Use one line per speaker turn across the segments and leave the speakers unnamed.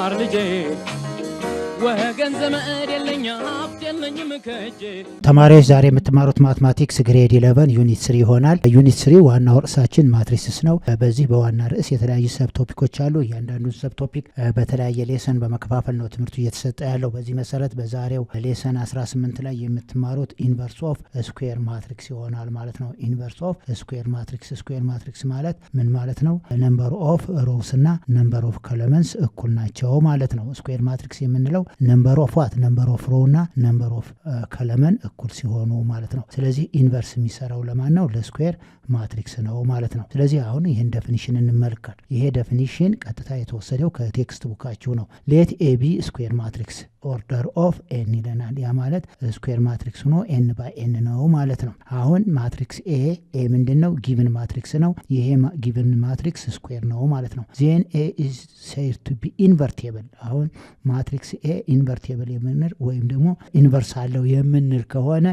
ተማር ልጄ ወገን ዘመድ የለኛ ሀብት የለኝም ከጄ
ተማሪዎች ዛሬ የምትማሩት ማትማቲክስ ግሬድ 11 ዩኒት 3 ይሆናል። ዩኒት 3 ዋናው ርዕሳችን ማትሪክስ ነው። በዚህ በዋና ርዕስ የተለያዩ ሰብ ቶፒኮች አሉ። እያንዳንዱን ሰብ ቶፒክ በተለያየ ሌሰን በመከፋፈል ነው ትምህርቱ እየተሰጠ ያለው። በዚህ መሰረት በዛሬው ሌሰን 18 ላይ የምትማሩት ኢንቨርስ ኦፍ ስኩዌር ማትሪክስ ይሆናል ማለት ነው። ኢንቨርስ ኦፍ ስኩዌር ማትሪክስ። ስኩዌር ማትሪክስ ማለት ምን ማለት ነው? ነምበር ኦፍ ሮውስ እና ነምበር ኦፍ ኮለመንስ እኩል ናቸው ማለት ነው። ስኩዌር ማትሪክስ የምንለው ነምበር ኦፍ ዋት ነምበር ኦፍ ሮው እና ነምበር ኦፍ ኮለመን እኩል ሲሆኑ ማለት ነው። ስለዚህ ኢንቨርስ የሚሰራው ለማን ነው? ለስኩዌር ማትሪክስ ነው ማለት ነው። ስለዚህ አሁን ይህን ዴፊኒሽን እንመልከት። ይሄ ዴፊኒሽን ቀጥታ የተወሰደው ከቴክስት ቡካችሁ ነው። ሌት ኤ ቢ ስኩዌር ማትሪክስ ኦርደር ኦፍ ኤን ይለናል። ያ ማለት ስኩዌር ማትሪክስ ሆኖ ኤን ባይ ኤን ነው ማለት ነው። አሁን ማትሪክስ ኤ ምንድነው? ጊቭን ማትሪክስ ነው። ይሄ ጊቭን ማትሪክስ ስኩዌር ነው ማለት ነው። ዜን ኤ ኢዝ ሴድ ቱ ቢ ኢንቨርቲብል። አሁን ማትሪክስ ኤ ኢንቨርቲብል የምንል ወይም ደግሞ ኢንቨርስ አለው የምንል ከሆነ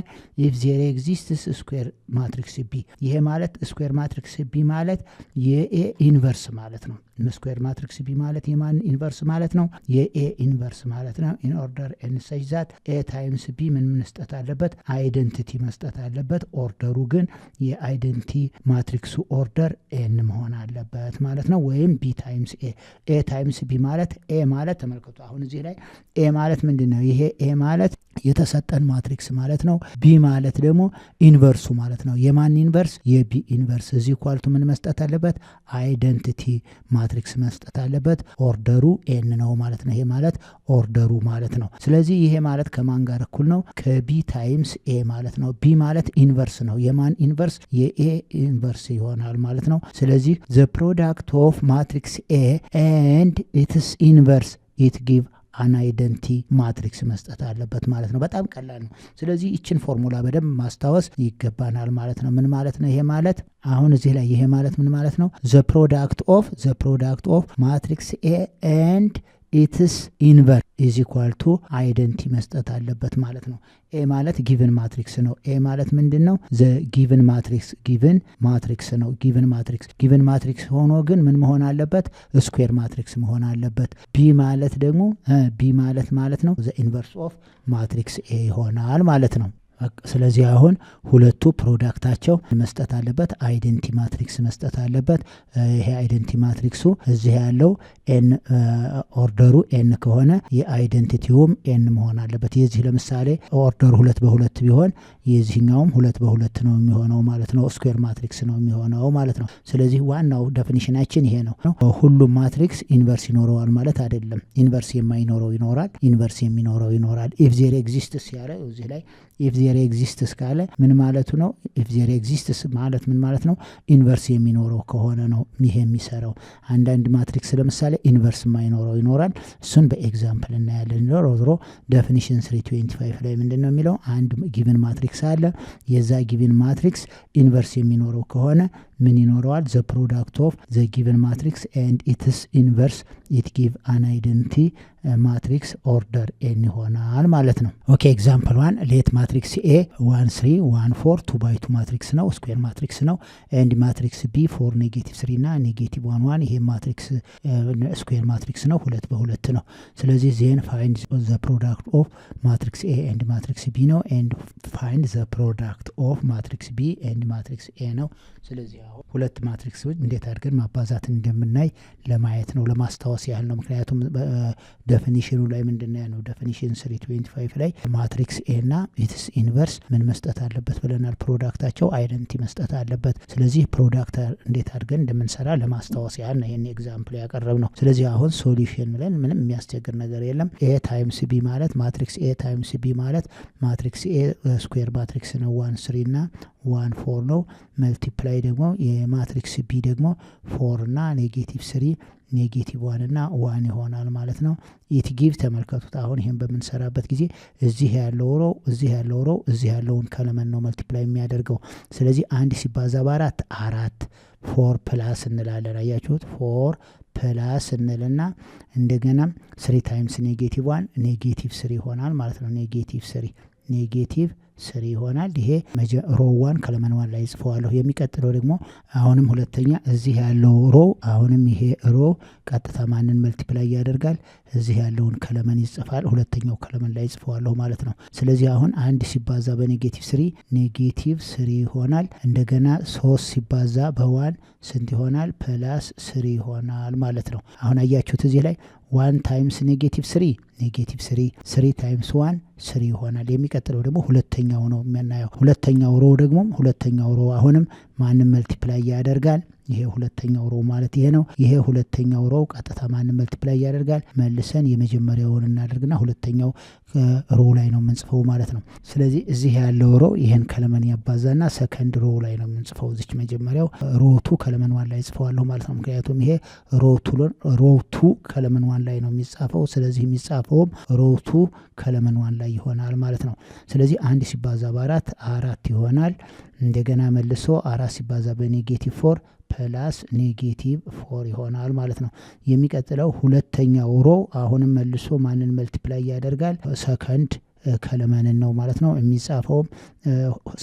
ኢፍ ዜር ኤግዚስትስ ስኩዌር ማትሪክስ ቢ፣ ይሄ ማለት ስኩዌር ማትሪክስ ቢ ማለት የኤ ኢንቨርስ ማለት ነው። ስኩዌር ማትሪክስ ቢ ማለት የማን ኢንቨርስ ማለት ነው? የኤ ኢንቨርስ ማለት ነው። ኢን ኦርደር ኤን ሰች ዛት ኤ ታይምስ ቢ ምን መስጠት አለበት? አይደንቲቲ መስጠት አለበት። ኦርደሩ ግን የአይደንቲቲ ማትሪክሱ ኦርደር ኤን መሆን አለበት ማለት ነው። ወይም ቢ ታይምስ ኤ ታይምስ ቢ ማለት ኤ ማለት ተመልከቱ። አሁን እዚህ ላይ ኤ ማለት ምንድነው? ይሄ ኤ ማለት የተሰጠን ማትሪክስ ማለት ነው። ቢ ማለት ደግሞ ኢንቨርሱ ማለት ነው። የማን ኢንቨርስ? የቢ ኢንቨርስ። እዚህ ኳልቱ ምን መስጠት አለበት? አይደንቲቲ ማትሪክስ መስጠት አለበት። ኦርደሩ ኤን ነው ማለት ነው። ይሄ ማለት ኦርደሩ ማለት ነው። ስለዚህ ይሄ ማለት ከማን ጋር እኩል ነው? ከቢ ታይምስ ኤ ማለት ነው። ቢ ማለት ኢንቨርስ ነው። የማን ኢንቨርስ? የኤ ኢንቨርስ ይሆናል ማለት ነው። ስለዚህ ዘ ፕሮዳክት ኦፍ ማትሪክስ ኤ ኤንድ ኢትስ ኢንቨርስ ኢት ጊቭ አን አይደንቲ ማትሪክስ መስጠት አለበት ማለት ነው። በጣም ቀላል ነው። ስለዚህ ይችን ፎርሙላ በደንብ ማስታወስ ይገባናል ማለት ነው። ምን ማለት ነው ይሄ ማለት? አሁን እዚህ ላይ ይሄ ማለት ምን ማለት ነው? ዘ ፕሮዳክት ኦፍ ማትሪክስ ኤ ኤንድ ኢትስ ኢንቨርስ ኢዝ ኢኳል ቱ አይደንቲ መስጠት አለበት ማለት ነው። ኤ ማለት ጊቭን ማትሪክስ ነው። ኤ ማለት ምንድን ነው? ዘ ጊቭን ማትሪክስ ነው። ጊቭን ማትሪክስ ሆኖ ግን ምን መሆን አለበት? ስኩዌር ማትሪክስ መሆን አለበት። ቢ ማለት ደግሞ ማለት ነው ዘ ኢንቨርስ ኦፍ ማትሪክስ ኤ ይሆናል ማለት ነው። ስለዚህ አሁን ሁለቱ ፕሮዳክታቸው መስጠት አለበት። አይደንቲ ማትሪክስ መስጠት አለበት። ይሄ አይደንቲ ማትሪክሱ እዚህ ያለው ኤን ኦርደሩ ኤን ከሆነ የአይደንቲቲውም ኤን መሆን አለበት። የዚህ ለምሳሌ ኦርደሩ 2 በ2 ቢሆን የዚህኛውም 2 በ2 ነው የሚሆነው ማለት ነው። ስኩዌር ማትሪክስ ነው የሚሆነው ማለት ነው። ስለዚህ ዋናው ዴፊኒሽናችን ይሄ ነው። ሁሉም ማትሪክስ ኢንቨርስ ይኖረዋል ማለት አይደለም። ኢንቨርስ የማይኖረው ይኖራል፣ ኢንቨርስ የሚኖረው ይኖራል። ኢፍ ዜር ኤግዚስትስ ያለ እዚህ ላይ ኢፍ ዜር ኤግዚስትስ ካለ ምን ማለቱ ነው? ኢፍ ዜር ኤግዚስትስ ማለት ምን ማለት ነው? ኢንቨርስ የሚኖረው ከሆነ ነው ይሄ የሚሰራው። አንዳንድ ማትሪክስ ለምሳሌ ኢንቨርስ የማይኖረው ይኖራል። እሱን በኤግዛምፕል እናያለን። ዞሮ ዴፊኒሽን 325 ላይ ምንድነው የሚለው? አንድ ጊቭን ማትሪክስ አለ። የዛ ጊቭን ማትሪክስ ኢንቨርስ የሚኖረው ከሆነ ምን ይኖረዋል? ዘ ፕሮዳክት ኦፍ ዘ ጊቭን ማትሪክስ ኤንድ ኢትስ ኢንቨርስ ኢት ጊቭ አን አይደንቲ ማትሪክስ ኦርደር ኤን ይሆናል ማለት ነው። ኦኬ ኤግዛምፕል 1 ሌት ማትሪክስ ኤ 1 3 1 4 2 by 2 ማትሪክስ ነው። ስኩዌር ማትሪክስ ነው። ኤንድ ማትሪክስ ቢ 4 ኔጌቲቭ 3 እና ኔጌቲቭ 1 1 ይሄ ማትሪክስ ስኩዌር ማትሪክስ ነው። 2 በ2 ነው። ስለዚህ ዜን ፋይንድ ዘ ፕሮዳክት ኦፍ ማትሪክስ ኤ ኤንድ ማትሪክስ ቢ ነው። ኤንድ ፋይንድ ዘ ፕሮዳክት ኦፍ ማትሪክስ ቢ ኤንድ ማትሪክስ ኤ ነው። ስለዚህ አሁን ሁለት ማትሪክሶች እንዴት አድርገን ማባዛት እንደምናይ ለማየት ነው፣ ለማስታወስ ያህል ነው። ምክንያቱም ዴፊኒሽኑ ላይ ምንድነው ያለው? ዴፊኒሽን 325 ላይ ማትሪክስ ኤ እና ኢትስ ኢንቨርስ ምን መስጠት አለበት ብለናል? ፕሮዳክታቸው አይደንቲ መስጠት አለበት። ስለዚህ ፕሮዳክት እንዴት አድርገን እንደምንሰራ ለማስታወስ ያህል ነው ይሄን ኤግዛምፕል ያቀረብ ነው። ስለዚህ አሁን ሶሉሽን ብለን ምንም የሚያስቸግር ነገር የለም። ኤ ታይምስ ቢ ማለት ማትሪክስ ኤ ታይምስ ቢ ማለት ማትሪክስ ኤ ስኩዌር ማትሪክስ ነው 1 3 እና 1 4 ነው። መልቲፕላይ ደግሞ የማትሪክስ ቢ ደግሞ 4 እና ኔጌቲቭ 3 ኔጌቲቭ 1 እና 1 ይሆናል ማለት ነው። ኢት ጊቭ ተመልከቱት። አሁን ይሄን በምንሰራበት ጊዜ እዚህ ያለው ሮው እዚህ ያለውን ከለመን ነው መልቲፕላይ የሚያደርገው። ስለዚህ 1 ሲባዛ በ4 4 4 ፕላስ እንላለን። አያችሁት? 4 ፕላስ እንልና እንደገና 3 ታይምስ ኔጌቲቭ 1 ኔጌቲቭ 3 ይሆናል ማለት ነው። ኔጌቲቭ ስሪ ይሆናል። ይሄ ሮ 1 ከለመን 1 ላይ ጽፈዋለሁ። የሚቀጥለው ደግሞ አሁንም ሁለተኛ እዚህ ያለው ሮ አሁንም ይሄ ሮ ቀጥታ ማንን መልቲፕላይ ያደርጋል? እዚህ ያለውን ከለመን ይጽፋል። ሁለተኛው ከለመን ላይ ጽፈዋለሁ ማለት ነው። ስለዚህ አሁን 1 ሲባዛ በኔጌቲቭ 3 ኔጌቲቭ 3 ይሆናል። እንደገና 3 ሲባዛ በ1 ስንት ይሆናል? ፕላስ 3 ይሆናል ማለት ነው። አሁን አያችሁት እዚህ ላይ 1 ታይምስ ኔጌቲቭ 3 ኔጌቲቭ 3 ታይምስ 1 3 ይሆናል። የሚቀጥለው ደግሞ ሁለተኛው ነው የምናየው። ሁለተኛው ሮ አሁንም ማንን መልቲፕላይ ያደርጋል? ይሄ ሁለተኛው ሮ ማለት ይሄ ነው። ይሄ ሁለተኛው ሮ ቀጥታ ማንን መልቲፕላይ ያደርጋል? መልሰን የመጀመሪያውን እናደርግና ሁለተኛው ሮ ላይ ነው የምንጽፈው ማለት ነው። ስለዚህ እዚህ ያለው ሮ ይሄን ከለመን ያባዛና ሰከንድ ሮ ላይ ነው የምንጽፈው። እዚች መጀመሪያው ሮ 2 ከለመን 1 ላይ ጽፈዋለሁ ማለት ነው። ምክንያቱም ይሄ ሮ 2 ከለመን 1 ላይ ነው የሚጻፈው። ስለዚህ የሚጻፈውም ሮ 2 ከለመን 1 ላይ ይሆናል ማለት ነው። ስለዚህ 1 ሲባዛ በ4 4 ይሆናል። እንደገና መልሶ 4 ሲባዛ በኔጌቲቭ 4 ፕላስ ኔጌቲቭ 4 ይሆናል ማለት ነው። የሚቀጥለው ሁለተኛው ሮ አሁንም መልሶ ማንን መልቲፕላይ ያደርጋል? ሰከንድ ከለመንን ነው ማለት ነው። የሚጻፈውም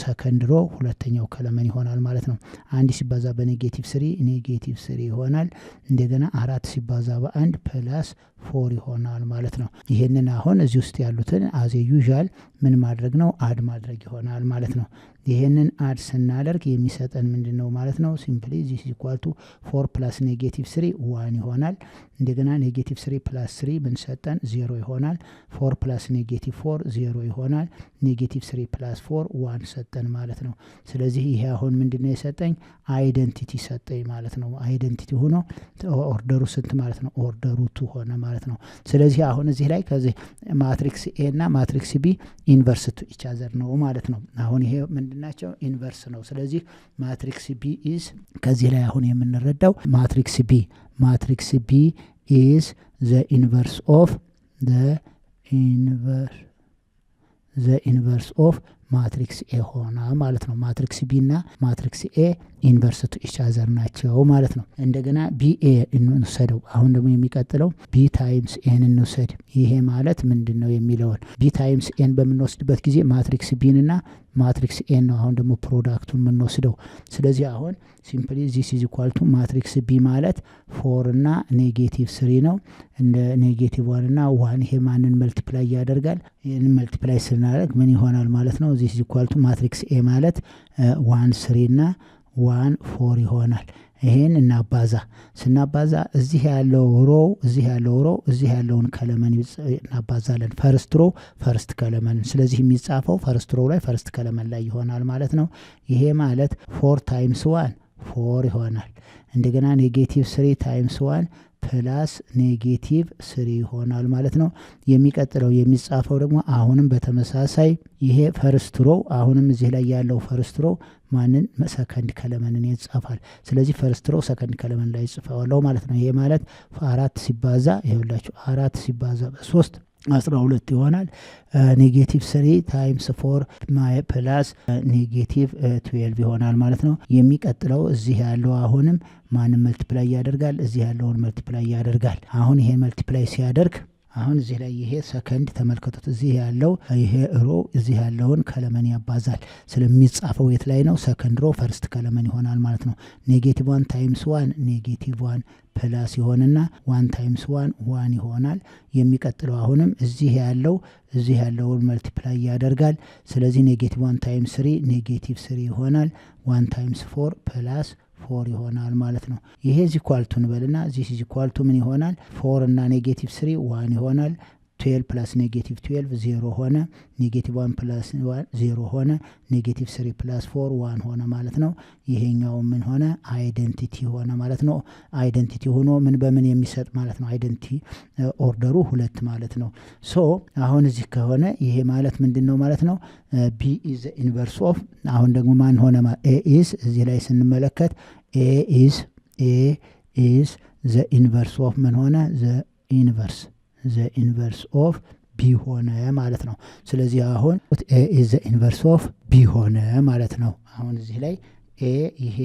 ሰከንድ ሮ ሁለተኛው ከለመን ይሆናል ማለት ነው። 1 ሲባዛ በኔጌቲቭ 3 ኔጌቲቭ 3 ይሆናል። እንደገና 4 ሲባዛ በ1 ፕላስ 4 ይሆናል ማለት ነው። ይሄንን አሁን እዚህ ውስጥ ያሉትን አዜ ዩዥዋል ምን ማድረግ ነው? አድ ማድረግ ይሆናል ማለት ነው። ይሄንን አድ ስናደርግ የሚሰጠን ምንድነው ማለት ነው? ሲምፕሊ ዚስ ኢኳል ቱ 4 ፕላስ ኔጌቲቭ 3 1 ይሆናል። እንደገና ኔጌቲቭ 3 ፕላስ 3 ምን ሰጠን? 0 ይሆናል። 4 ፕላስ ኔጌቲቭ 4 0 ይሆናል። ኔጌቲቭ 3 ፕላስ 4 1 ሰጠን ማለት ነው። ስለዚህ ይሄ አሁን ምንድነው የሰጠኝ? አይደንቲቲ ሰጠኝ ማለት ነው። አይደንቲቲ ሆኖ ኦርደሩ ስንት ማለት ነው? ኦርደሩ 2 ሆነ ማለት ነው። ስለዚህ አሁን እዚህ ላይ ከዚህ ማትሪክስ ኤ እና ማትሪክስ ቢ ኢንቨርስ ቱ ኢች አዘር ነው ማለት ነው። አሁን ይሄ ምንድናቸው? ኢንቨርስ ነው። ስለዚህ ማትሪክስ ቢ ኢዝ ከዚህ ላይ አሁን የምንረዳው ማትሪክስ ቢ ኢዝ ዘ ኢንቨርስ ኦፍ ማትሪክስ ኤ ሆና ማለት ነው። ማትሪክስ ቢ እና ማትሪክስ ኤ ኢንቨርስ ቱ ኢች አዘር ናቸው ማለት ነው። እንደገና ቢ ኤ እንውሰደው። አሁን ደግሞ የሚቀጥለው ቢ ታይምስ ኤን እንውሰድ። ይሄ ማለት ምንድን ነው የሚለውን ቢ ታይምስ ኤን በምንወስድበት ጊዜ ማትሪክስ ቢን እና ማትሪክስ ኤን ነው አሁን ደግሞ ፕሮዳክቱን የምንወስደው። ስለዚህ አሁን ሲምፕሊ ዚስ ኢዝ ኢኳል ቱ ማትሪክስ ቢ ማለት 4 እና ኔጌቲቭ 3 ነው። እንደ ኔጌቲቭ 1 እና 1 ይሄ ማንን መልቲፕላይ ያደርጋል? ይሄንን መልቲፕላይ ስናደርግ ምን ይሆናል ማለት ነው? ዚስ ኢዝ ኢኳል ቱ ማትሪክስ ኤ ማለት 1 3 እና 1 4 ይሆናል። ይሄን ስናባዛ እዚህ ያለው ያለውን ከለመን እናባዛለን። ፈርስት ሮ ፈርስት ከለመን። ስለዚህ የሚጻፈው ፈርስት ሮ ላይ ፈርስት ከለመን ላይ ይሆናል ማለት ነው። ይሄ ማለት 4 ታይምስ 1 4 ይሆናል። እንደገና ኔጌቲቭ 3 ታይምስ 1 ፕላስ ኔጌቲቭ 3 ይሆናል ማለት ነው። የሚቀጥለው የሚጻፈው ደግሞ አሁንም በተመሳሳይ ይሄ ፈርስት ሮ አሁንም እዚህ ላይ ያለው ፈርስት ሮ ማንን ሰከንድ ከለመንን ይጻፋል። ስለዚህ ፈርስት ሮ ሰከንድ ከለመን ላይ ይጽፋዋለሁ ማለት ነው። ይሄ ማለት 4 ሲባዛ ይኸውላችሁ 4 ሲባዛ በ3 12 ይሆናል። ኔጌቲቭ 3 ታይምስ 4 ፕላስ ኔጌቲቭ 12 ይሆናል ማለት ነው። የሚቀጥለው እዚህ ያለው አሁንም ማንን መልቲፕላይ ያደርጋል? እዚህ ያለውን መልቲፕላይ ያደርጋል። አሁን ይሄ መልቲፕላይ ሲያደርግ አሁን እዚህ ላይ ይሄ ሰከንድ ተመልከቱት። እዚህ ያለው ይሄ ሮ እዚህ ያለውን ከለመን ያባዛል። ስለሚጻፈው የት ላይ ነው? ሰከንድ ሮ ፈርስት ከለመን ይሆናል ማለት ነው። ኔጌቲቭ 1 ታይምስ 1 ኔጌቲቭ 1 ፕላስ ይሆንና 1 ታይምስ 1 1 ይሆናል። የሚቀጥለው አሁንም እዚህ ያለውን መልቲፕላይ ያደርጋል። ስለዚህ ኔጌቲቭ 1 ታይምስ 3 ኔጌቲቭ 3 ይሆናል። 1 ታይምስ 4 ፕላስ 4 ይሆናል ማለት ነው። ይሄ ዚኳልቱን በልና ዚስ ዚኳልቱ ምን ይሆናል? 4 እና ኔጌቲቭ 3 1 ይሆናል። 12 ፕላስ ኔጌቲቭ 12 0 ሆነ። ኔጌቲቭ 1 ፕላስ 1 0 ሆነ። ኔጌቲቭ 3 ፕላስ 4 1 ሆነ ማለት ነው። ይሄኛው ምን ሆነ? አይደንቲቲ ሆነ ማለት ነው። አይደንቲቲ ሆኖ ምን በምን የሚሰጥ ማለት ነው? አይደንቲቲ ኦርደሩ 2 ማለት ነው። ሶ አሁን እዚህ ከሆነ ይሄ ማለት ምንድነው ማለት ነው? ቢ ኢዝ ዘ ኢንቨርስ ኦፍ አሁን ደግሞ ማን ሆነ? ኤ ኢዝ እዚህ ላይ ስንመለከት ኤ ኢዝ ዘ ኢንቨርስ ኦፍ ምን ሆነ? ዘ ኢንቨርስ ኦፍ ቢ ሆነ ማለት ነው። ስለዚህ አሁን ኤ ኢዝ ዘ ኢንቨርስ ኦፍ ቢ ሆነ ማለት ነው። አሁን እዚህ ላይ ኤ ይሄ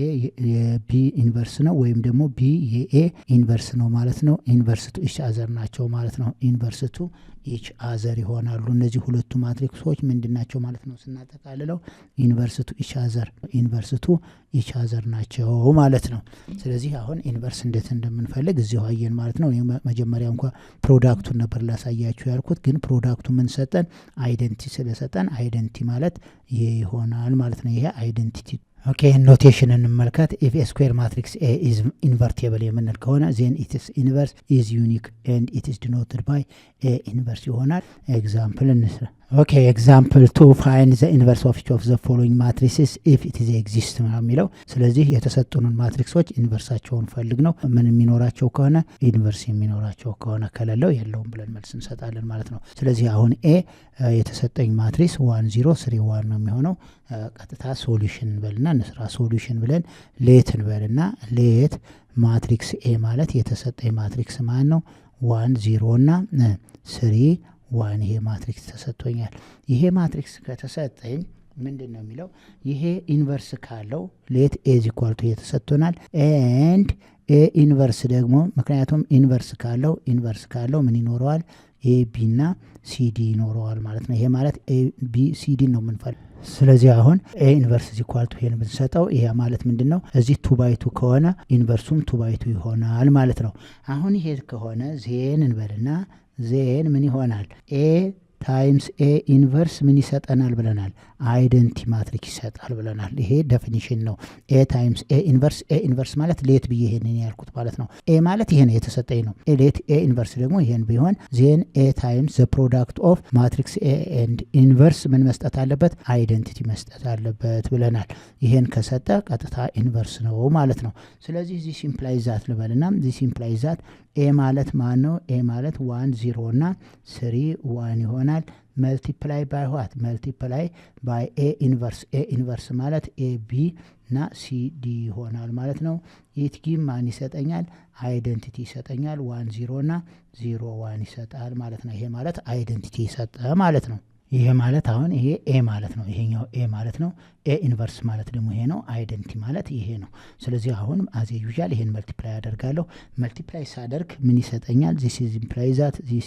የቢ ኢንቨርስ ነው ወይም ደግሞ ቢ የኤ ኢንቨርስ ነው ማለት ነው። ኢንቨርስ ቱ ኢች አዘር ናቸው ማለት ነው። ኢንቨርስ ቱ ኢች አዘር ይሆናሉ። እነዚህ ሁለቱ ማትሪክሶች ምንድናቸው ማለት ነው ስናጠቃልለው? ኢንቨርስ ቱ ኢች አዘር ኢንቨርስ ቱ ኢች አዘር ናቸው ማለት ነው። ስለዚህ አሁን ኢንቨርስ እንዴት እንደምንፈልግ እዚሁ አየን ማለት ነው። መጀመሪያ እንኳ ፕሮዳክቱን ነበር ላሳያችሁ ያልኩት፣ ግን ፕሮዳክቱ ምን ሰጠን? አይደንቲቲ ስለሰጠን አይደንቲቲ ማለት ይሄ ይሆናል ማለት ነው። ይሄ አይደንቲቲ ኦኬ። ኖቴሽን እንመልከት። ኢፍ ኤ ስኩዌር ማትሪክስ ኤ ኢዝ ኢንቨርቲብል የምንል ከሆነ ዜን ኢትስ ኢንቨርስ ኢዝ ዩኒክ ኤንድ ኢትስ ዲኖትድ ባይ ኤ ኢንቨርስ ይሆናል። ኤግዛምፕል እንስራ። ኦኬ ኤግዛምፕል 2 ፋይንድ ዘ ኢንቨርስ ኦፍ ኢች ኦፍ ዘ ፎሎዊንግ ማትሪክስስ ኢፍ ኢት ኢዝ ኤግዚስት ነው የሚለው። ስለዚህ የተሰጡንን ማትሪክሶች ኢንቨርሳቸውን ፈልግ ነው። ምን የሚኖራቸው ከሆነ ኢንቨርስ የሚኖራቸው ከሆነ፣ ከሌለው የለውም ብለን መልስ እንሰጣለን ማለት ነው። ስለዚህ አሁን ኤ የተሰጠኝ ማትሪክስ 1 0 3 1 ነው የሚሆነው። ቀጥታ ሶሉሽን እንበልና እንስራ። ሶሉሽን ብለን ሌት እንበልና ሌት ማትሪክስ ኤ ማለት የተሰጠኝ ማትሪክስ ማን ነው? 1 0 እና 3 1 ይሄ ማትሪክስ ተሰጥቶኛል። ይሄ ማትሪክስ ከተሰጠኝ ምንድን ነው የሚለው? ይሄ ኢንቨርስ ካለው ሌት ኤ ኢዝ ኢኳል ቱ የተሰጥቶናል። ኤንድ ኤ ኢንቨርስ ደግሞ ምክንያቱም ኢንቨርስ ካለው ምን ይኖረዋል? ኤ ቢ እና ሲዲ ይኖረዋል ማለት ነው። ይሄ ማለት ኤ ቢ ሲዲ ነው የምንፈልግ። ስለዚህ አሁን ኤ ኢንቨርስ ኢዝ ኢኳል ቱ ይሄን ብንሰጠው ይሄ ማለት ምንድን ነው? እዚህ 2 ባይ 2 ከሆነ ኢንቨርሱም 2 ባይ 2 ይሆናል ማለት ነው። አሁን ይሄ ከሆነ ዜን እንበልና ዜን ምን ይሆናል? ኤ ታይምስ ኤ ኢንቨርስ ምን ይሰጠናል ብለናል? አይደንቲ ማትሪክስ ይሰጣል ብለናል። ይሄ ዴፊኒሽን ነው። ኤ ታይምስ ኤ ኢንቨርስ ማለት ሌት ብዬ ይሄንን ያልኩት ማለት ነው። ኤ ማለት ይሄ ነው የተሰጠኝ ነው። ሌት ኤ ኢንቨርስ ደግሞ ይሄን ቢሆን ዜን ኤ ታይምስ ዘ ፕሮዳክት ኦፍ ማትሪክስ ኤ ኤንድ ኢንቨርስ ምን መስጠት አለበት? አይደንቲቲ መስጠት አለበት ብለናል። ይሄን ከሰጠ ቀጥታ ኢንቨርስ ነው ማለት ነው። ስለዚህ ዚህ ሲምፕላይ ዛት ልበልና ዚህ ሲምፕላይ ዛት ኤ ማለት ማን ነው? ኤ ማለት 1 0 እና 3 1 ይሆናል። መልቲፕላይ ባይ ዋት? መልቲፕላይ ባይ ኤ ኢንቨርስ ማለት ኤ ቢ እና ሲ ዲ ይሆናል ማለት ነው። ኢት ጊቭ ማን ይሰጠኛል? አይደንቲቲ ይሰጠኛል። 1 0 እና 0 1 ይሰጣል ማለት ነው። ይሄ ማለት አይደንቲቲ ይሰጠ ማለት ነው። ይሄ ማለት አሁን ይሄ ኤ ማለት ነው። ይሄኛው ኤ ማለት ነው። ኤ ኢንቨርስ ማለት ደግሞ ይሄ ነው። አይደንቲቲ ማለት ይሄ ነው። ስለዚህ አሁን አዜ ዩዥዋል ይሄን መልቲፕላይ አደርጋለሁ። መልቲፕላይ ሳደርግ ምን ይሰጠኛል? ዚስ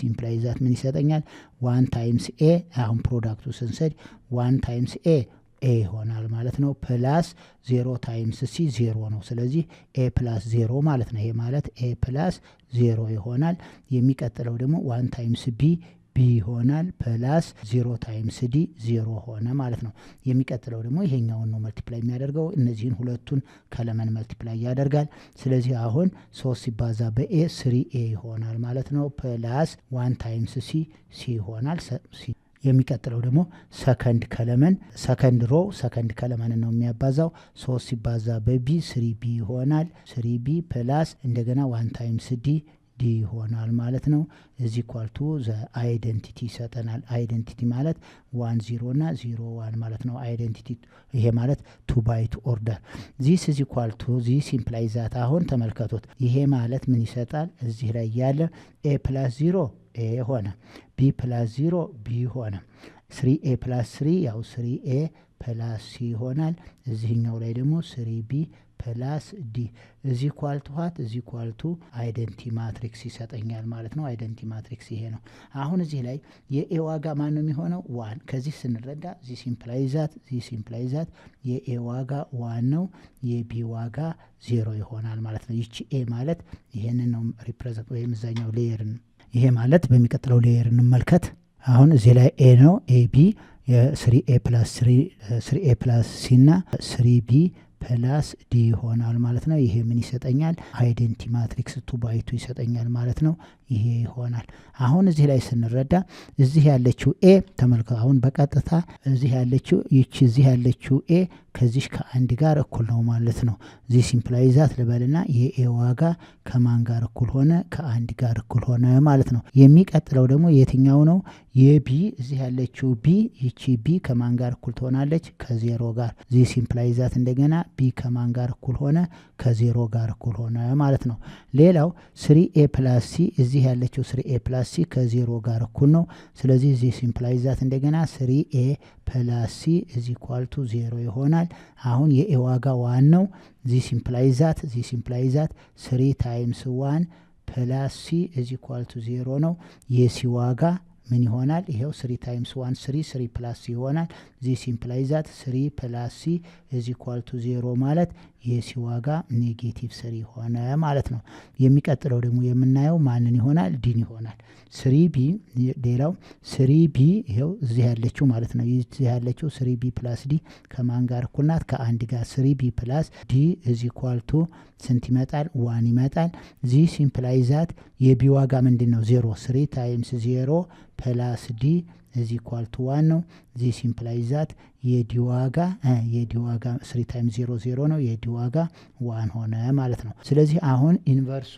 ኢምፕላይ ዛት ምን ይሰጠኛል? 1 ታይምስ ኤ አሁን ፕሮዳክቱ ስንሰድ 1 ታይምስ ኤ ይሆናል ማለት ነው። ፕላስ 0 ታይምስ ሲ 0 ነው። ስለዚህ ኤ ፕላስ 0 ማለት ነው። ይሄ ማለት ኤ ፕላስ 0 ይሆናል። የሚቀጥለው ደግሞ 1 ታይምስ ቢ ይሆናል። ፕላስ 0 ታይምስ ዲ 0 ሆነ ማለት ነው። የሚቀጥለው ደግሞ ይሄኛውን ነው መልቲፕላይ የሚያደርገው። እነዚህን ሁለቱን ከለመን መልቲፕላይ ያደርጋል። ስለዚህ አሁን 3 ሲባዛ በኤ 3 ኤ ይሆናል ማለት ነው። ፕላስ 1 ታይምስ ሲ ይሆናል። የሚቀጥለው ደግሞ ሰከንድ ከለመን ሰከንድ ሮ ሰከንድ ከለመን ነው የሚያባዛው። 3 ሲባዛ በቢ 3 ቢ ይሆናል። 3 ቢ ፕላስ እንደገና 1 ታይምስ ዲ ይሆናል ማለት ነው። እዚ ኳልቱ ዘ አይደንቲቲ ይሰጠናል። አይደንቲቲ ማለት 1 0 እና 0 1 ማለት ነው። አይደንቲቲ ይሄ ማለት 2 ባይ 2 ኦርደር ዚስ እዚ ኳልቱ ዚስ ኢምፕላይ ዛት። አሁን ተመልከቱት። ይሄ ማለት ምን ይሰጣል? እዚህ ላይ ያለ ኤ ፕላስ 0 ኤ ሆነ፣ ቢ ፕላስ 0 ቢ ሆነ፣ 3 ኤ ፕላስ 3 ያው 3 ኤ ፕላስ ሲ ይሆናል። እዚህኛው ላይ ደግሞ 3 ቢ ፕላስ ዲ እዚ ኳልቱ ዋት? እዚ ኳልቱ አይደንቲ ማትሪክስ ይሰጠኛል ማለት ነው። አይደንቲ ማትሪክስ ይሄ ነው። አሁን እዚህ ላይ የኤ ዋጋ ማን ነው የሚሆነው? 1 ከዚህ ስንረዳ ዚ ሲምፕላይ ዛት የኤ ዋጋ 1 ነው፣ የቢ ዋጋ 0 ይሆናል ማለት ነው። ይቺ ኤ ማለት ይሄንን ነው ሪፕሬዘንት ወይም እዛኛው ሌየርን ይሄ ማለት በሚቀጥለው ሌየር እንመልከት። አሁን እዚህ ላይ ኤ ነው። ኤ ቢ የ3 ኤ ፕላስ ሲ እና 3 ቢ ፕላስ ዲ ይሆናል ማለት ነው። ይሄ ምን ይሰጠኛል? አይደንቲ ማትሪክስ 2 ባይ 2 ይሰጠኛል ማለት ነው። ይሄ ይሆናል። አሁን እዚህ ላይ ስንረዳ እዚህ ያለችው ኤ ተመልከቱ። አሁን በቀጥታ እዚህ ያለችው ኤ ከዚህ ከአንድ ጋር እኩል ነው ማለት ነው። ዚህ ሲምፕላይ ዛት ልበልና የኤ ዋጋ ከማን ጋር እኩል ሆነ? ከአንድ ጋር እኩል ሆነ ማለት ነው። የሚቀጥለው ደግሞ የትኛው ነው? የቢ እዚህ ያለችው ቢ ይቺ ቢ ከማን ጋር እኩል ትሆናለች? ከዜሮ ጋር። ዚህ ሲምፕላይ ዛት እንደገና ቢ ከማን ጋር እኩል ሆነ? ከዜሮ ጋር እኩል ሆነ ማለት ነው። ሌላው 3 ኤ ፕላስ ሲ እዚህ ያለችው 3 ኤ ፕላስ ሲ ከዜሮ ጋር እኩል ነው። ስለዚህ ዚህ ሲምፕላይ ዛት እንደገና 3 ኤ ፕላስ ሲ ኢዝ ኢኳል ቱ 0 ይሆናል። አሁን የኤ ዋጋ 1 ነው። ዚስ ኢምፕላይዝ ዛት 3 ታይምስ 1 ፕላስ ሲ ኢዝ ኢኳል ቱ 0 ነው። የሲ ዋጋ ምን ይሆናል? ይሄው 3 ታይምስ 1 3 ፕላስ ሲ ይሆናል። ዚስ ኢምፕላይዝ ዛት 3 ፕላስ ሲ ኢዝ ኢኳል ቱ 0 ማለት የሲ ዋጋ ኔጌቲቭ 3 ሆነ ማለት ነው። የሚቀጥለው ደግሞ የምናየው ማንን ይሆናል? ዲን ይሆናል። 3b ሌላው 3b ይሄው እዚህ ያለችው ማለት ነው። እዚህ ያለችው 3b ፕላስ ዲ ከማን ጋር እኩል ናት? ከአንድ ጋር 3b ፕላስ ዲ ኢዝ ኢኳል ቱ ስንት ይመጣል? 1 ይመጣል። ዚስ ኢምፕላይዝ ዛት የቢ ዋጋ ምንድነው? 0 3 ታይምስ 0 ፕላስ ዲ ኢዝ ኢኳል ቱ 1 ነው። ዚስ ኢምፕላይዝ ዛት የዲ ዋጋ 3 ታይምስ 0 0 ነው። የዲ ዋጋ 1 ሆነ ማለት ነው። ስለዚህ አሁን ኢንቨርሱ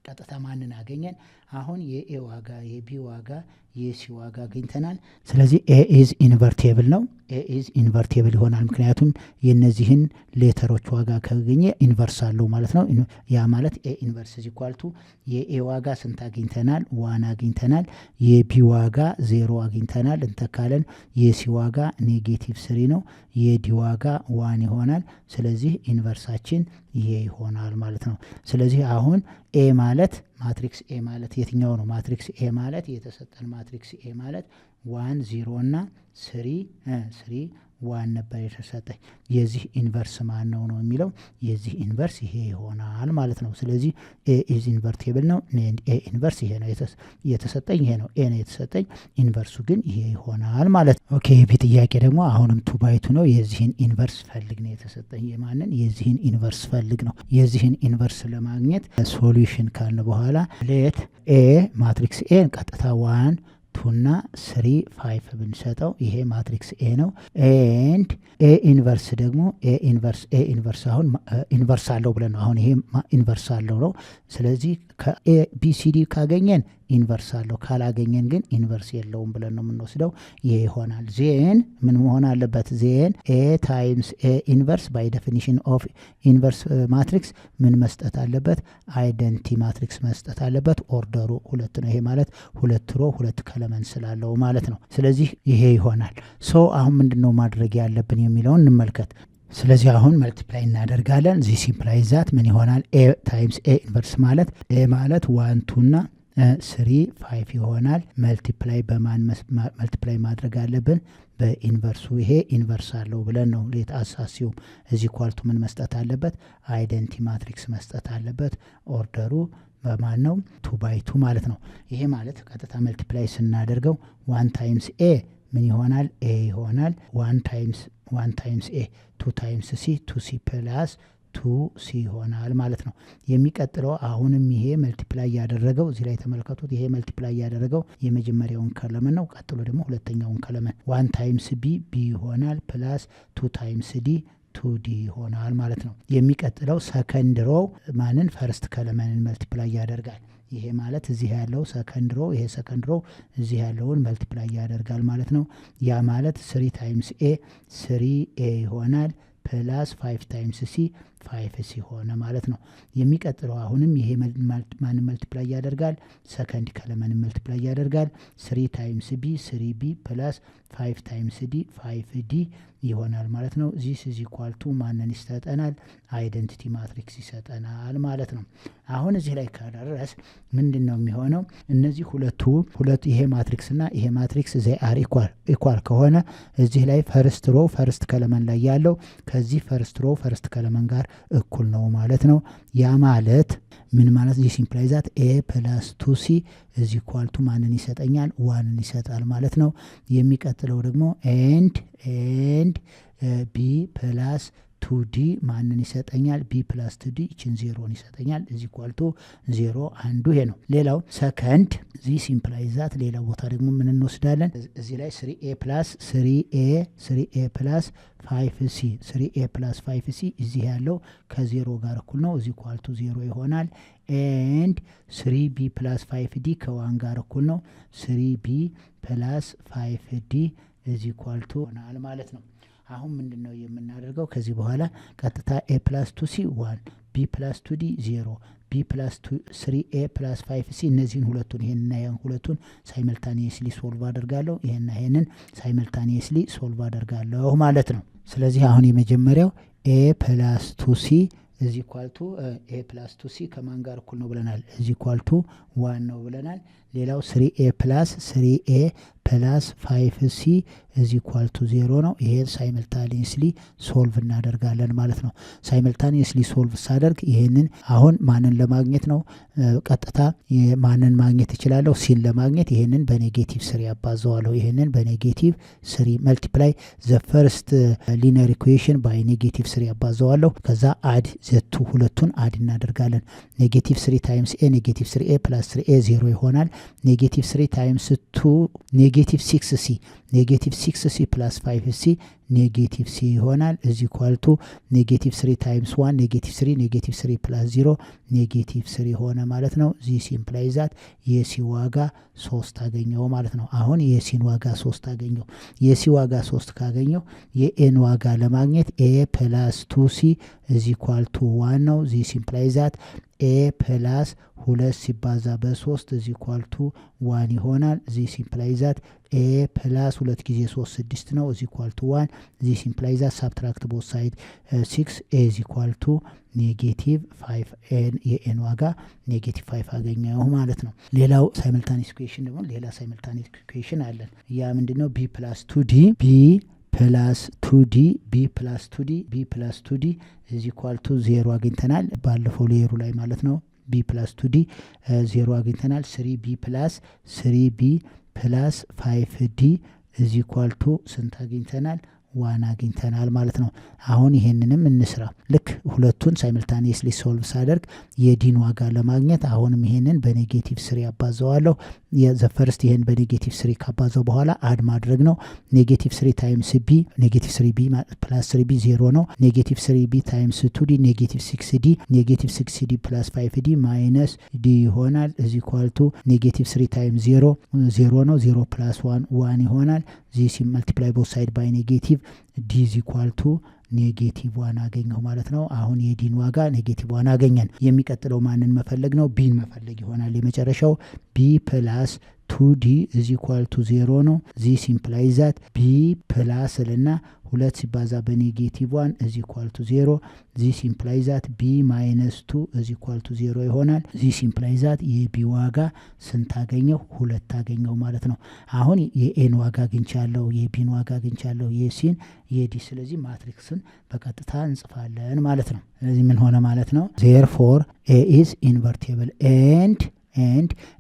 ቀጥታ ማንን አገኘን? አሁን የኤ ዋጋ የቢ ዋጋ የሲ ዋጋ አግኝተናል። ስለዚህ ኤ ኢዝ ኢንቨርቴብል ነው። ኤ ኢዝ ኢንቨርቴብል ይሆናል። ምክንያቱም የነዚህን ሌተሮች ዋጋ ካገኘ ኢንቨርስ አለው ማለት ነው። ያ ማለት ኤ ኢንቨርስ ኢዝ ኢኳል ቱ የኤ ዋጋ ስንት አግኝተናል? 1 አግኝተናል። የቢ ዋጋ 0 አግኝተናል እንተካለን። የሲ ዋጋ ኔጌቲቭ 3 ነው። የዲ ዋጋ 1 ይሆናል። ስለዚህ ኢንቨርሳችን ይሄ ይሆናል ማለት ነው። ስለዚህ አሁን ኤ ማለት ማትሪክስ ኤ ማለት የትኛው ነው? ማትሪክስ ኤ ማለት የተሰጠን ማትሪክስ ኤ ማለት 1 0 እና 3 1 ነበር የተሰጠኝ። የዚህ ኢንቨርስ ማን ነው የሚለው የዚህ ኢንቨርስ ይሄ ይሆናል ማለት ነው። ስለዚህ ኤ ኢዝ ኢንቨርቴብል ነው። ኤ ኢንቨርስ ይሄ ነው የተሰጠኝ፣ ይሄ ነው ኤ ነው የተሰጠኝ። ኢንቨርሱ ግን ይሄ ይሆናል ማለት ነው። ኦኬ የቢ ጥያቄ ደግሞ አሁንም 2 ባይ 2 ነው። የዚህን ኢንቨርስ ፈልግ ነው የተሰጠኝ። የማንን? የዚህን ኢንቨርስ ፈልግ ነው። የዚህን ኢንቨርስ ለማግኘት ሶሉሽን ካልን በኋላ ሌት ኤ ማትሪክስ ኤ ቀጥታ 1 2 እና 3 5 ብንሰጠው ይሄ ማትሪክስ ኤ ነው። ኤንድ ኤ ኢንቨርስ ደግሞ ኤ ኢንቨርስ አሁን ኢንቨርስ አለው ብለን ነው። አሁን ይሄ ኢንቨርስ አለው ነው። ስለዚህ ከኤ ቢ ሲ ዲ ካገኘን ኢንቨርስ አለው፣ ካላገኘን ግን ኢንቨርስ የለውም ብለን ነው የምንወስደው። ይሄ ይሆናል። ዜን ምን መሆን አለበት? ዜን ኤ ታይምስ ኤ ኢንቨርስ ባይ ዴፊኒሽን ኦፍ ኢንቨርስ ማትሪክስ ምን መስጠት አለበት? አይደንቲ ማትሪክስ መስጠት አለበት። ኦርደሩ 2 ነው። ይሄ ማለት 2 ሮ 2 ከለመን ስላለው ማለት ነው። ስለዚህ ይሄ ይሆናል። ሶ አሁን ምንድነው ማድረግ ያለብን የሚለውን እንመልከት። ስለዚህ አሁን መልቲፕላይ እናደርጋለን። ዚስ ኢምፕላይዝ ዛት ምን ይሆናል? ኤ ታይምስ ኤ ኢንቨርስ ማለት ኤ ማለት 1 2 እና 3 5 ይሆናል። መልቲፕላይ በማን መልቲፕላይ ማድረግ አለብን? በኢንቨርሱ። ይሄ ኢንቨርስ አለው ብለን ነው ሌት አሳሲው እዚህ ኳልቱ ምን መስጠት አለበት? አይደንቲ ማትሪክስ መስጠት አለበት። ኦርደሩ በማን ነው? 2 ባይ 2 ማለት ነው። ይሄ ማለት ቀጥታ መልቲፕላይ ስናደርገው 1 ታይምስ ኤ ምን ይሆናል? ኤ ይሆናል። 1 ታይምስ ኤ 2 ታይምስ ሲ 2 ሲ ፕላስ 2 ሲ ይሆናል ማለት ነው። የሚቀጥለው አሁንም ይሄ መልቲፕላይ ያደረገው እዚህ ላይ ተመልከቱት። ይሄ መልቲፕላይ ያደረገው የመጀመሪያውን ከለመን ነው። ቀጥሎ ደግሞ ሁለተኛውን ከለመን 1 ታይምስ ቢ ቢ ይሆናል ፕላስ 2 ታይምስ ዲ 2ዲ ይሆናል ማለት ነው። የሚቀጥለው ሰከንድ ሮው ማንን? ፈርስት ከለመንን መልቲፕላይ ያደርጋል። ይሄ ማለት እዚህ ያለው ሰከንድ ሮ ይሄ ሰከንድ ሮ እዚህ ያለውን መልቲፕላይ ያደርጋል ማለት ነው። ያ ማለት 3 ታይምስ ኤ 3 ኤ ይሆናል ፕላስ 5 ታይምስ ሲ 5 ሲ ሆነ ማለት ነው። የሚቀጥለው አሁንም ይሄ ማንን መልቲፕላይ ያደርጋል? ሰከንድ ከለመን መልቲፕላይ ያደርጋል። 3 ታይምስ ቢ 3 ቢ ፕላስ 5 ታይምስ ዲ 5 ዲ ይሆናል ማለት ነው። ዚስ ኢዝ ኢኳል ቱ ማንን ይሰጠናል? አይደንቲቲ ማትሪክስ ይሰጠናል ማለት ነው። አሁን እዚህ ላይ ከደረስ ምንድን ነው የሚሆነው? እነዚህ ሁለቱ ይሄ ማትሪክስ እና ይሄ ማትሪክስ ዘይ አር ኢኳል ከሆነ እዚህ ላይ ፈርስት ሮ ፈርስት ከለመን ላይ ያለው ከዚህ ፈርስት ሮ ፈርስት ከለመን ጋር እኩል ነው ማለት ነው። ያ ማለት ምን ማለት? ዚስ ኢምፕላይዝ ዛት ኤ ፕላስ 2 ሲ ኢዝ ኢኳል ቱ ማንን ይሰጠኛል? 1ን ይሰጣል ማለት ነው። የሚቀጥለው ደግሞ ኤንድ ቢ ፕላስ 2ዲ ማንን ይሰጠኛል? ቢ ፕላስ 2ዲ ይችን 0ን ይሰጠኛል። ኢዝ ኢኳል ቱ 0 አንዱ ይሄ ነው። ሌላው ሰከንድ ዚስ ኢምፕላይዝ ዛት ሌላ ቦታ ደግሞ ምን እንወስዳለን? እዚህ ላይ 3a ፕላስ 3a ፕላስ 5c 3a ፕላስ 5c እዚህ ያለው ከ0 ጋር እኩል ነው። ኢዝ ኢኳል ቱ 0 ይሆናል። ኤንድ 3b ፕላስ 5d ከ1 ጋር እኩል ነው። 3b ፕላስ 5d ኢዝ ኢኳል ቱ ይሆናል ማለት ነው። አሁን ምንድነው የምናደርገው? ከዚህ በኋላ ቀጥታ a ፕላስ 2c 1 b ቢ ፕላስ 2ዲ 0 ቢ ፕላስ 3a ፕላስ 5c እነዚህን ሁለቱን ይሄንና ያን ሁለቱን ሳይመልታኒየስሊ ሶልቭ አደርጋለሁ። ይሄንና ይሄንን ሳይመልታኒየስሊ ሶልቭ አደርጋለሁ ማለት ነው። ስለዚህ አሁን የመጀመሪያው a ፕላስ 2c is equal to a plus 2c ከማን ጋር እኩል ነው ብለናል? is equal to 1 ነው ብለናል። ሌላው 3a plus 3a plus 5c is equal to 0 ነው። ይሄን ሳይመልታኒየስሊ ሶልቭ እናደርጋለን ማለት ነው። ሳይመልታኒየስሊ ሶልቭ ሳደርግ ይሄንን አሁን ማንን ለማግኘት ነው? ቀጥታ ማንን ማግኘት እችላለሁ? ሲን ለማግኘት ይሄንን በኔጌቲቭ 3 ያባዛዋለሁ። ይሄንን በኔጌቲቭ 3 መልቲፕላይ ዘ ፈርስት ሊኒየር ኢኩዌሽን ባይ ኔጌቲቭ 3 ያባዛዋለሁ። ከዛ አድ ዘቱ ሁለቱን አድ እናደርጋለን። ኔጌቲቭ 3 ታይምስ a ኔጌቲቭ 3a ፕላስ 3a 0 ይሆናል። ኔጌቲቭ 3 ታይምስ 2 ኔጌቲቭ 6c ኔጌቲቭ 6c ፕላስ 5c ኔጌቲቭ c ይሆናል። እዚ ኳልቱ ኔጌቲቭ 3 ታይምስ 1 ኔጌቲቭ 3 ኔጌቲቭ 3 ፕላስ 0 ኔጌቲቭ 3 ሆነ ማለት ነው። ዚስ ኢምፕላይዝ ዛት የሲ ዋጋ 3 አገኘው ማለት ነው። አሁን የሲን ዋጋ 3 አገኘው። የሲ ዋጋ 3 ካገኘው የኤን ዋጋ ለማግኘት a ፕላስ 2c እዚ ኳልቱ 1 ነው። ዚስ ኢምፕላይዝ ዛት a ፕላስ 2 ሲባዛ በ3 እዚ ኳልቱ 1 ይሆናል። ዚስ ኢምፕላይዝ ዛት a ፕላስ 2 ጊዜ 3 6 ነው። እዚ ኳልቱ 1 ዚስ ኢምፕላይዝ ዛት ሳብትራክት ቦት ሳይድ 6 a እዚ ኳልቱ ኔጌቲቭ 5 የኤን ዋጋ ኔጌቲቭ 5 አገኘው ማለት ነው። ሌላው ሳይመልታኒየስ ኢኩዌሽን ደግሞ ሌላ ሳይመልታኒየስ ኢኩዌሽን አለን። ያ ምንድነው? b ፕላስ 2d b ፕላስ 2d b ፕላስ 2d b ፕላስ 2d is equal to 0 አግኝተናል። ባለፈው ሌየሩ ላይ ማለት ነው። b ፕላስ 2d 0 አግኝተናል። 3b ፕላስ 3b ፕላስ 5d is equal to ስንት አግኝተናል? 1 አግኝተናል ማለት ነው። አሁን ይሄንንም እንስራ። ልክ ሁለቱን ሳይመልታኒየስሊ ሶልቭ ሳደርግ የዲን ዋጋ ለማግኘት አሁንም ይሄንን በኔጌቲቭ 3 ያባዛዋለሁ። የዘፈርስት ይሄን በኔጌቲቭ 3 ካባዛው በኋላ አድ ማድረግ ነው። ኔጌቲቭ 3 ታይምስ b ኔጌቲቭ 3b ፕላስ 3b 0 ነው። ኔጌቲቭ 3b ታይምስ 2d ኔጌቲቭ 6d ኔጌቲቭ 6d ፕላስ 5d ማይነስ d ይሆናል። እዚ ኳልቱ ኔጌቲቭ 3 ታይምስ 0 0 ነው። 0 ፕላስ 1 1 ይሆናል። ዚስ መልቲፕላይ ቦት ሳይድ ባይ ኔጌቲቭ d is equal to ኔጌቲቭ 1 አገኘው ማለት ነው። አሁን የዲን ዋጋ ኔጌቲቭ 1 አገኘን። የሚቀጥለው ማንን መፈለግ ነው? ቢን መፈለግ ይሆናል። የመጨረሻው b ፕላስ 2d is equal to 0 ነው። ዚስ ኢምፕላይዝ ዛት b ፕላስ ልና 2 ሲባዛ በኔጌቲቭ 1 is equal to 0 ዚስ ኢምፕላይዝ ዛት b ማይነስ 2 is equal to 0 ይሆናል። ዚስ ኢምፕላይዝ ዛት የቢ ዋጋ ስንት አገኘው? 2 አገኘው ማለት ነው። አሁን የኤን ዋጋ አግኝቻለሁ፣ የቢን ዋጋ አግኝቻለሁ፣ የሲን የዲ። ስለዚህ ማትሪክስን በቀጥታ እንጽፋለን ማለት ነው። ስለዚህ ምን ሆነ ማለት ነው? therefore a is invertible and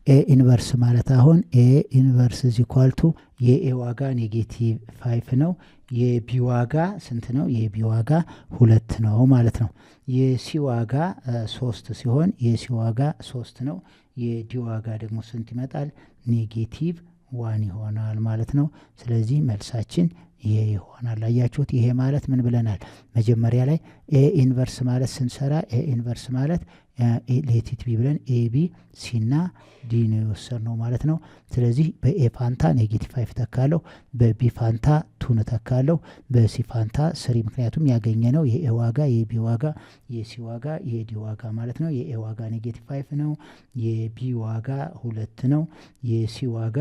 a ኢንቨርስ ማለት አሁን a ኢንቨርስ is equal to የኤ ዋጋ ኔጌቲቭ 5 ነው። የቢ ዋጋ ስንት ነው? የቢ ዋጋ 2 ነው ማለት ነው። የሲ ዋጋ 3 ሲሆን የሲ ዋጋ 3 ነው። የዲ ዋጋ ደግሞ ስንት ይመጣል? ኔጌቲቭ 1 ይሆናል ማለት ነው። ስለዚህ መልሳችን ይሄ ይሆናል። አያችሁት? ይሄ ማለት ምን ብለናል? መጀመሪያ ላይ ኤ ኢንቨርስ ማለት ስንሰራ ኤ ኢንቨርስ ማለት ሌቲት ቢ ብለን ኤቢ ሲና ዲ ነው የወሰድነው ማለት ነው። ስለዚህ በኤ ፋንታ ኔጌቲቭ 5 ተካለው፣ በቢ ፋንታ 2 ተካለው፣ በሲ ፋንታ 3 ምክንያቱም ያገኘ ነው የኤ ዋጋ የቢ ዋጋ የሲ ዋጋ የዲ ዋጋ ማለት ነው። የኤ ዋጋ ኔጌቲቭ 5 ነው፣ የቢ ዋጋ 2 ነው፣ የሲ ዋጋ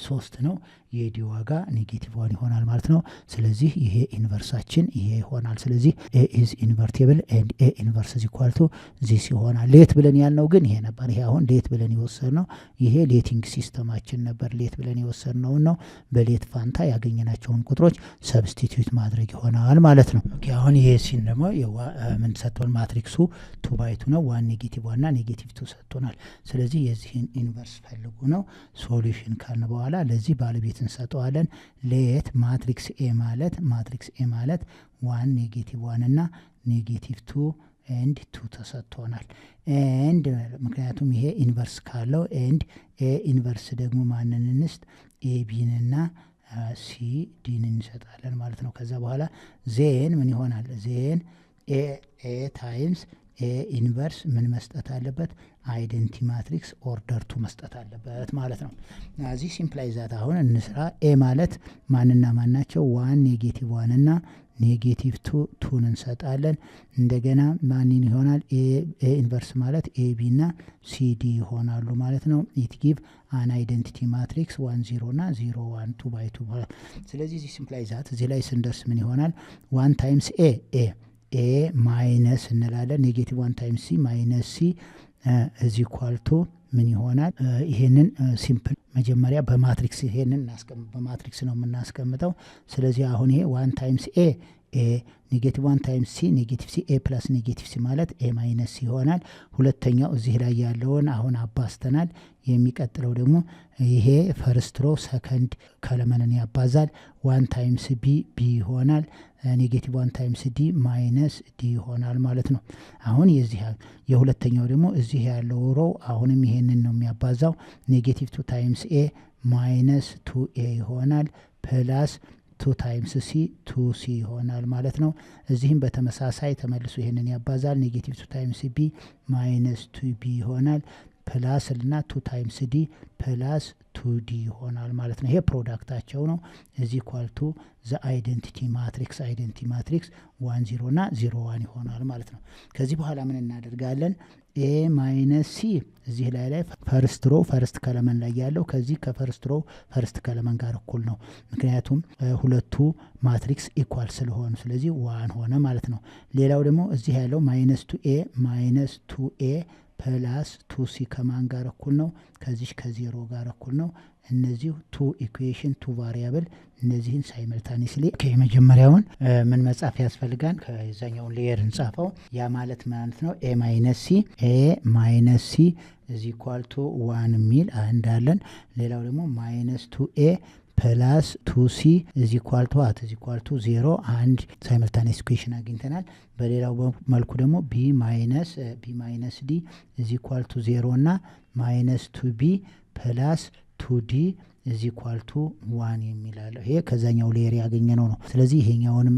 3 ነው፣ የዲ ዋጋ ኔጌቲቭ 1 ይሆናል ማለት ነው። ስለዚህ ይሄ ኢንቨርሳችን ይሄ ይሆናል። ስለዚህ ኤ ኢዝ ኢንቨርቲብል ኤንድ ኤ ኢንቨርስ ኢዝ ኢኳል ቱ ዚስ ይሆናል። ሌት ብለን ያልነው ግን ይሄ ነበር። ይሄ አሁን ሌት ብለን የወሰድነው ይሄ ሌቲንግ ሲስተማችን ነበር። ሌት ብለን የወሰድነው ነው። በሌት ፋንታ ያገኘናቸውን ቁጥሮች ሰብስቲቲዩት ማድረግ ይሆናል ማለት ነው። ኦኬ አሁን ይሄ ሲን ደግሞ ምን ሰጥቶን? ማትሪክሱ 2 ባይ 2 ነው። 1 ኔጌቲቭ 1 እና ኔጌቲቭ 2 ሰጥቶናል። ስለዚህ የዚህን ኢንቨርስ ፈልጉ ነው። ሶሉሽን ካልን በኋላ ለዚህ ባለቤት እንሰጠዋለን። ሌት ማትሪክስ ኤ ማለት 1 ኔጌቲቭ 1 እና ኔጌቲቭ 2 ኤንድ 2 ተሰጥቶናል። ኤንድ ምክንያቱም ይሄ ኢንቨርስ ካለው ኤንድ ኤ ኢንቨርስ ደግሞ ማንን እንስጥ? ኤ ቢንና ሲ ዲን እንሰጣለን ማለት ነው። ከዛ በኋላ ዜን ምን ይሆናል? ዜን ኤ ታይምስ ኤ ኢንቨርስ ምን መስጠት አለበት? አይደንቲ ማትሪክስ ኦርደር 2 መስጠት አለበት ማለት ነው። እዚህ ሲምፕላይ ዛት አሁን እንስራ። ኤ ማለት ማንና ማናቸው? 1 ኔጌቲቭ 1 እና ኔጌቲቭ 2 እንሰጣለን። እንደገና ማንን ይሆናል ኤ ኢንቨርስ ማለት ኤቢ እና ሲዲ ይሆናሉ ማለት ነው። ኢት ጊቭ አን አይደንቲቲ ማትሪክስ 1 0 እና 0 1 2 ባይ 2። ስለዚህ እዚህ ሲምፕላይ ዛት እዚህ ላይ ስንደርስ ምን ይሆናል 1 ታይምስ ኤ ማይነስ እንላለን ኔጌቲቭ 1 ታይምስ ሲ ማይነስ ሲ እዚ ኳልቶ ምን ይሆናል ይሄንን ሲምፕል መጀመሪያ በማትሪክስ ይሄንን በማትሪክስ ነው የምናስቀምጠው። ስለዚህ አሁን ይሄ 1 ታይምስ ኤ ኔጌቲቭ 1 ታይምስ ሲ ኔጌቲቭ ሲ ኤ ፕላስ ኔጌቲቭ ሲ ማለት ኤ ማይነስ ሲ ይሆናል። ሁለተኛው እዚህ ላይ ያለውን አሁን አባስተናል። የሚቀጥለው ደግሞ ይሄ ፈርስት ሮ ሰከንድ ከለመንን ያባዛል 1 ታይምስ ቢ ይሆናል። ኔጌቲቭ 1 ታይምስ ዲ ማይነስ ዲ ይሆናል ማለት ነው። አሁን የዚህ የሁለተኛው ደግሞ እዚህ ያለው ሮ አሁንም ይሄንን ነው የሚያባዛው ኔጌቲቭ 2 ታይምስ ኤ ማይነስ 2 ኤ ይሆናል ፕላስ 2 ታይምስ ሲ 2 ሲ ይሆናል ማለት ነው። እዚህም በተመሳሳይ ተመልሶ ይሄንን ያባዛል ኔጌቲቭ 2 ታይምስ ቢ ማይነስ 2 ቢ ይሆናል ፕላስ እና 2 ታይምስ ዲ ፕላስ 2 ዲ ይሆናል ማለት ነው። ይሄ ፕሮዳክታቸው ነው። እዚ ኳልቱ ዘ አይደንቲቲ ማትሪክስ 1 0 እና 0 1 ይሆናል ማለት ነው። ከዚህ በኋላ ምን እናደርጋለን ኤ ማይነስ ሲ እዚህ ላይ ፈርስት ሮ ፈርስት ከለመን ላይ ያለው ከዚህ ከፈርስት ሮ ፈርስት ከለመን ጋር እኩል ነው። ምክንያቱም ሁለቱ ማትሪክስ ኢኳል ስለሆኑ ስለዚህ 1 ሆነ ማለት ነው። ሌላው ደግሞ እዚህ ያለው ማይነስ 2 ኤ ፕላስ 2 ሲ ከማን ጋር እኩል ነው ከዚህ ከዜሮ ጋር እኩል ነው። እነዚህ 2 ኢኩዌሽን 2 ቫሪያብል እነዚህን ሳይመልታኒስሊ የመጀመሪያውን ምን መጻፍ ያስፈልጋል ከዛኛውን ሌየር እንጻፈው። ያ ማለት ነው ኤ ማይነስ ሲ is equal to 1 ሚል እንዳለን። ሌላው ደግሞ ማይነስ 2a ፕላስ 2c is equal to what is equal to 0 አንድ ሳይመልታኒየስ ኢኩዌሽን አግኝተናል። በሌላው መልኩ ደግሞ b minus d is equal to 0 እና minus 2b ፕላስ 2d is equal to 1 የሚላለው ይሄ ከዛኛው ሌየር ያገኘነው ነው። ስለዚህ ይሄኛውንም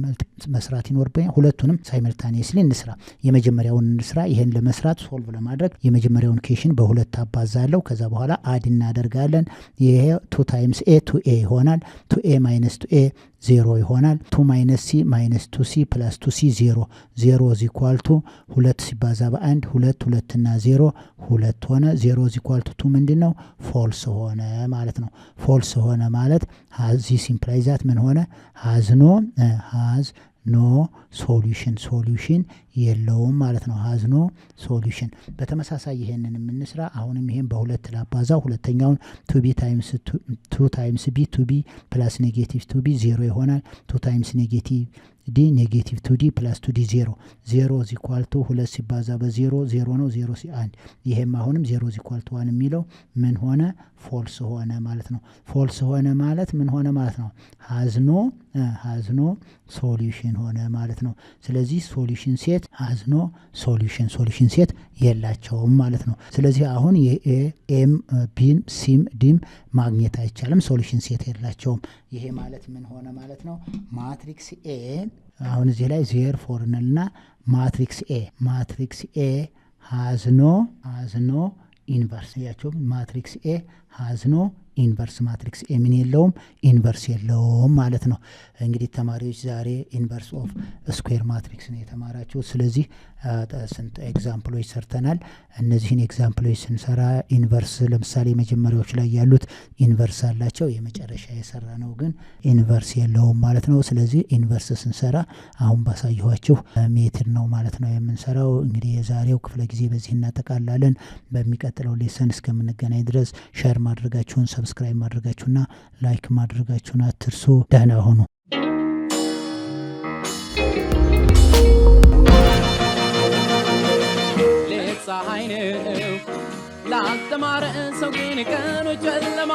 መስራት ይኖርብናል። ሁለቱንም ሳይመልታኒየስሊ እንስራ። የመጀመሪያውን እንስራ። ይሄን ለመስራት ሶልቭ ለማድረግ የመጀመሪያውን ኢኩዌሽን በሁለት አባዛለሁ። ከዛ በኋላ አድ እናደርጋለን። ይሄ 2 times a 2a ይሆናል። 2a minus 2a 0 ይሆናል። 2 minus c minus 2c plus 2c 0 0 is equal to 2 ሲባዛ በ1 2 2 እና 0 2 ሆነ። 0 is equal to 2 ምንድነው ፎልስ ሆነ ማለት ነው። ፎልስ ሆነ ማለት this implies that ምን ሆነ has no solution የለውም ማለት ነው። has no solution። በተመሳሳይ ይሄንን እንስራ። አሁንም ይሄን በሁለት ላባዛው። ሁለተኛውን 2b times 2 times b 2b plus negative 2b 0 ይሆናል። 2 times negative d negative 2d plus 2d 0 0 is equal to 2 ሲባዛ በ0 0 ነው። 0 ሲ 1 ይሄም አሁንም 0 is equal to 1 የሚለው ምን ሆነ ፎልስ ሆነ ማለት ነው። ፎልስ ሆነ ማለት ምን ሆነ ማለት ነው has no solution ሆነ ማለት ነው። ስለዚህ ሶሉሽን ሴት has no solution ሴት የላቸውም ማለት ነው። ስለዚህ አሁን የኤም ቢም ሲም ዲም ማግኘት አይቻልም። ሶሉሽን ሴት የላቸውም። ይሄ ማለት ምን ሆነ ማለት ነው ማትሪክስ ኤ አሁን እዚህ ላይ therefore እና ማትሪክስ ኤ has no inverse ያቸው ማትሪክስ ኤ has no ኢንቨርስ ማትሪክስ ኤ ምን የለውም ኢንቨርስ የለውም ማለት ነው። እንግዲህ ተማሪዎች ዛሬ ኢንቨርስ ኦፍ ስኩዌር ማትሪክስ ነው የተማራችሁ። ስለዚህ ስንት ኤግዛምፕሎች ሰርተናል። እነዚህን ኤግዛምፕሎች ስንሰራ ኢንቨርስ ለምሳሌ መጀመሪያዎች ላይ ያሉት ኢንቨርስ አላቸው። የመጨረሻ የሰራ ነው ግን ኢንቨርስ የለውም ማለት ነው። ስለዚህ ኢንቨርስ ስንሰራ አሁን ባሳየኋችሁ ሜትድ ነው ማለት ነው የምንሰራው። እንግዲህ የዛሬው ክፍለ ጊዜ በዚህ እናጠቃላለን። በሚቀጥለው ሌሰን እስከምንገናኝ ድረስ ሼር ማድረጋችሁን ሰብስክራይብ ማድረጋችሁና ላይክ ማድረጋችሁን አትርሱ። ደህና ሁኑ።
ፀሐይ ነው ላልተማረ ሰው ግን ቀኑ ጨለማ